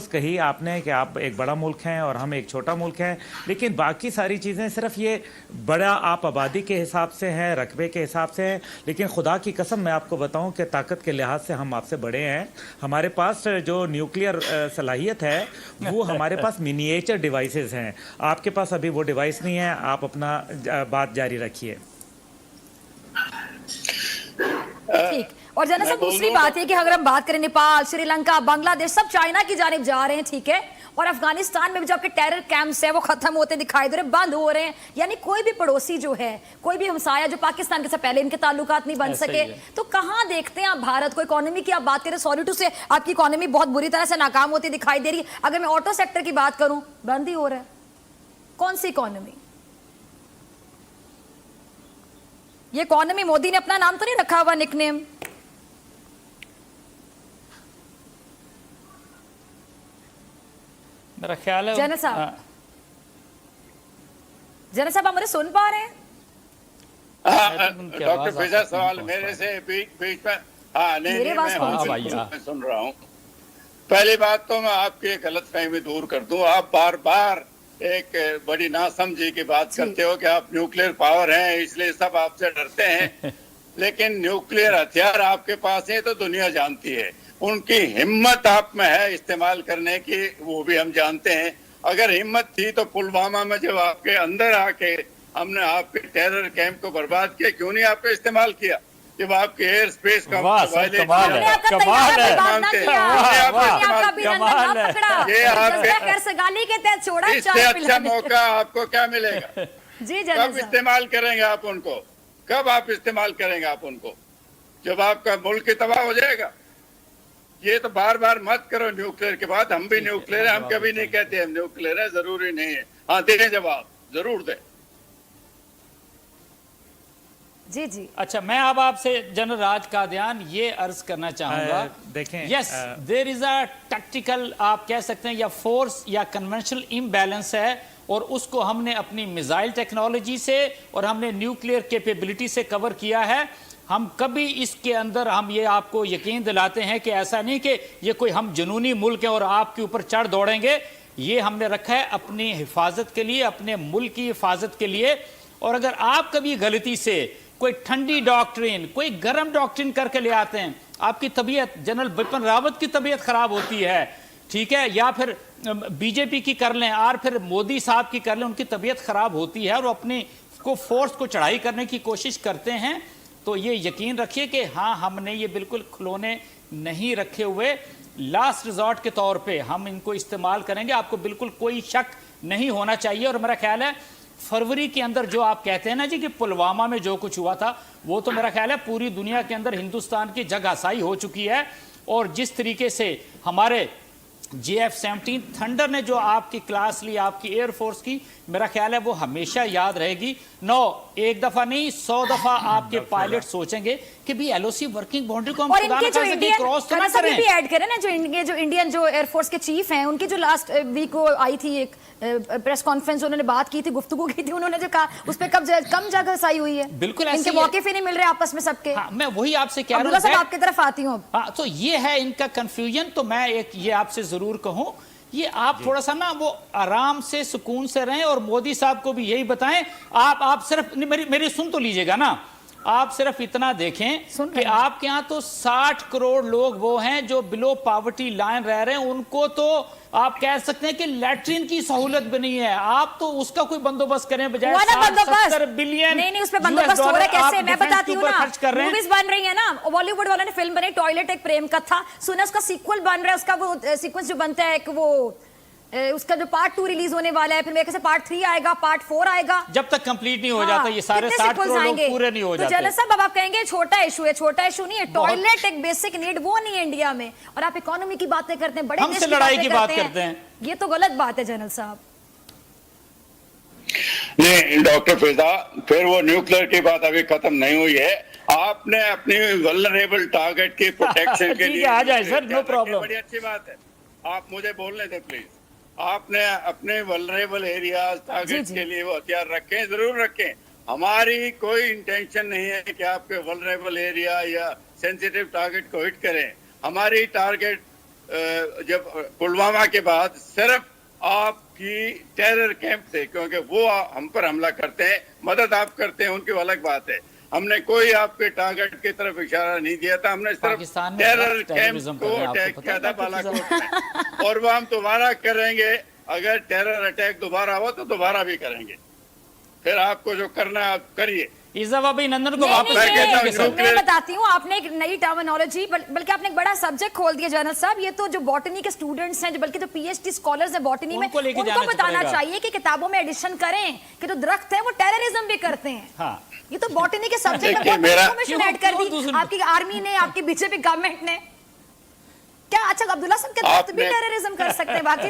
कही आपने कि आप एक बड़ा मुल्क हैं और हम एक छोटा मुल्क हैं, लेकिन बाकी सारी चीज़ें सिर्फ ये बड़ा आप आबादी के हिसाब से हैं, रकबे के हिसाब से हैं, लेकिन खुदा की कसम मैं आपको बताऊं कि ताकत के लिहाज से हम आपसे बड़े हैं। हमारे पास जो न्यूक्लियर सलाहियत है वो हमारे पास मिनिएचर डिवाइसेस हैं। आपके पास अभी वो डिवाइस नहीं है। आप अपना बात जारी रखिए। ठीक। और जना साहब दूसरी बात है कि अगर हम बात करें नेपाल, श्रीलंका, बांग्लादेश, सब चाइना की जानिब जा रहे हैं, ठीक है, और अफगानिस्तान में भी जो आपके टेरर कैंप्स हैं वो खत्म होते दिखाई दे रहे, बंद हो रहे हैं। यानी कोई भी पड़ोसी जो है, कोई भी हमसाया जो पाकिस्तान के से पहले इनके ताल्लुकात नहीं बन सके, तो कहां देखते हैं आप भारत को? इकोनॉमी की आप बात करें, सॉरी टू से आपकी इकोनॉमी बहुत बुरी तरह से नाकाम होती दिखाई दे रही है। अगर मैं ऑटो सेक्टर की बात करूं, बंद ही हो रहा है। कौन सी इकोनॉमी? ये इकोनॉमी मोदी ने अपना नाम तो नहीं रखा हुआ, निकनेम? मेरा ख्याल है जना साहब आप मुझे सुन पा रहे हैं? डॉक्टर फिजा सवाल मेरे से बीच में। हाँ नहीं, मेरे मैं सुन रहा हूँ। पहली बात तो मैं आपकी गलतफहमी दूर कर दूं। आप बार बार एक बड़ी नासमझी की बात करते हो कि आप न्यूक्लियर पावर हैं इसलिए सब आपसे डरते हैं। लेकिन न्यूक्लियर हथियार आपके पास है तो दुनिया जानती है। उनकी हिम्मत आप में है इस्तेमाल करने की, वो भी हम जानते हैं। अगर हिम्मत थी तो पुलवामा में जब आपके अंदर आके हमने आपके टेरर कैंप को बर्बाद किया, क्यों नहीं आपको इस्तेमाल किया? जब आपके एयर स्पेस का इससे अच्छा मौका आपको क्या मिलेगा? जी कब इस्तेमाल करेंगे आप उनको? कब आप इस्तेमाल करेंगे आप उनको? जब आपका मुल्क तबाह हो जाएगा। ये तो बार बार मत करो न्यूक्लियर के बाद। हम भी न्यूक्लियर है, हम कभी नहीं कहते हम न्यूक्लियर है, जरूरी नहीं है। हाँ दें जवाब, जरूर दें। जी जी। अच्छा, मैं अब आपसे जनरल राज कादियान ये अर्ज करना चाहूंगा। देखें, yes, there is a tactical, आप कह सकते हैं, या फोर्स या कन्वेंशनल इम्बैलेंस है, और उसको हमने अपनी मिसाइल टेक्नोलॉजी से और हमने न्यूक्लियर कैपेबिलिटी से कवर किया है। हम कभी इसके अंदर, हम ये आपको यकीन दिलाते हैं कि ऐसा नहीं कि ये कोई हम जुनूनी मुल्क है और आपके ऊपर चढ़ दौड़ेंगे। ये हमने रखा है अपनी हिफाजत के लिए, अपने मुल्क की हिफाजत के लिए। और अगर आप कभी गलती से कोई ठंडी डॉक्ट्रिन, कोई गर्म डॉक्ट्रिन करके ले आते हैं, आपकी तबीयत, जनरल बिपिन रावत की तबीयत खराब होती है, ठीक है, या फिर बीजेपी की कर लें और फिर मोदी साहब की कर लें, उनकी तबीयत खराब होती है और वो अपनी को फोर्स को चढ़ाई करने की कोशिश करते हैं, तो ये यकीन रखिए कि हाँ, हमने ये बिल्कुल खिलौने नहीं रखे हुए। लास्ट रिजॉर्ट के तौर पे हम इनको इस्तेमाल करेंगे, आपको बिल्कुल कोई शक नहीं होना चाहिए। और मेरा ख्याल है फरवरी के अंदर जो आप कहते हैं ना जी कि पुलवामा में जो कुछ हुआ था, वो तो मेरा ख्याल है पूरी दुनिया के अंदर हिंदुस्तान की जगहसाई हो चुकी है। और जिस तरीके से हमारे JF-17 थंडर ने जो आपकी क्लास ली, आपकी एयरफोर्स की, मेरा ख्याल है वो हमेशा याद रहेगी। एक दफा नहीं 100 दफा आपके पायलट सोचेंगे कि भी LOC वर्किंग बाउंड्री को हम और इनके जो इंडियन क्रॉस तो ना करें। भी ऐड करें ना, जो इंडियन जो एयरफोर्स के चीफ हैं, उनकी जो लास्ट वीक को आई थी एक प्रेस कॉन्फ्रेंस, उन्होंने बात की थी, गुफ्तगू की थी, उन्होंने जो कहा उस पर कम जगह सही हुई है। बिल्कुल इनके मौके ही नहीं मिल रहे आपस में सबके। हाँ, मैं वही आपसे कह रहा हूँ, आपकी तरफ आती हूँ। हाँ, तो ये है इनका कंफ्यूजन। तो मैं एक ये आपसे जरूर कहूं, ये आप थोड़ा सा ना वो आराम से सुकून से रहें, और मोदी साहब को भी यही बताएं। आप सिर्फ मेरी सुन तो लीजिएगा ना, आप सिर्फ इतना देखें कि आपके यहाँ तो 60 करोड़ लोग वो हैं जो बिलो पॉवर्टी लाइन रह रहे हैं, उनको तो आप कह सकते हैं कि लैट्रिन की सहूलत भी नहीं है। आप तो उसका कोई बंदोबस्त करें, बजाय 60-70 बिलियन नहीं, उस पे बंदोबस्त हो रहा है कैसे? मैं बताती हूँ ना, मूवीज बन रही है ना, बॉलीवुड वालों ने फिल्म बनाई टॉयलेट, एक प्रेम कथा, सुना, उसका सीक्वल बन रहा है, उसका वो सीक्वेंस जो बनता है, एक वो उसका जो पार्ट 2 रिलीज होने वाला है, फिर मेरे से पार्ट 3 आएगा, पार्ट 4 आएगा, जब तक कंप्लीट नहीं हो जाता ये सारे 60 करोड़ लोग पूरे नहीं हो जाते। तो जनरल साहब अब आप कहेंगे छोटा इशू है, छोटा इशू नहीं है, टॉयलेट एक बेसिक नीड, वो नहीं है इंडिया में, और आप इकोनॉमी की बातें करते हैं, बड़े हमसे लड़ाई की बात करते हैं। ये तो गलत बात है जनरल साहब। नहीं डॉक्टर फिजा, फिर वो न्यूक्लियर की बात अभी खत्म नहीं हुई है। आपने अपनी वल्नरेबल टारगेट की प्रोटेक्शन के लिए आ जाए सर, नो प्रॉब्लम, बड़ी अच्छी बात है, आप मुझे बोलने दें प्लीज। आपने अपने वल्नरेबल एरियाज टारगेट के लिए वो हथियार रखें, जरूर रखें। हमारी कोई इंटेंशन नहीं है कि आपके वल्नरेबल एरिया या सेंसिटिव टारगेट को हिट करें। हमारी टारगेट जब पुलवामा के बाद सिर्फ आपकी टेरर कैंप थे, क्योंकि वो हम पर हमला करते हैं, मदद आप करते हैं, उनकी अलग बात है। हमने कोई आपके टारगेट की तरफ इशारा नहीं दिया था, हमने सिर्फ पाकिस्तान में टेरर टेररिज्म कैंप कर को रहे हैं, आपको अटैक पता किया है था बालाकोट में, और वो हम दोबारा करेंगे। अगर टेरर अटैक दोबारा हो तो दोबारा भी करेंगे। फिर आपको जो करना है आप करिए। ईज़ा अभिनंदन को नहीं, वापस नहीं, कहता हूं, नहीं, न्यूक्लियर- मैं बताती हूँ, आपने एक नई टर्मिनोलॉजी बल्कि आपने एक बड़ा सब्जेक्ट खोल दिया जनरल साहब। ये तो जो बॉटनी के स्टूडेंट्स हैं, जो बल्कि तो पीएचडी स्कॉलर्स हैं बॉटनी में, उनको लेके उनको जाना बताना पड़ेगा। चाहिए कि किताबों में एडिशन करें कि जो दरख्त है वो टेररिज्म भी करते हैं। हाँ। ये तो बॉटनी के सब्जेक्ट में देखिए, बहुत मेरा- इन्फॉर्मेशन ऐड कर क्यों दी दूसरी- आपकी आर्मी ने, आपकी बीजेपी गवर्नमेंट ने। क्या अच्छा अब्दुल्ला साहब के दरख्त भी आपने- टेररिज्म कर सकते हैं? बाकी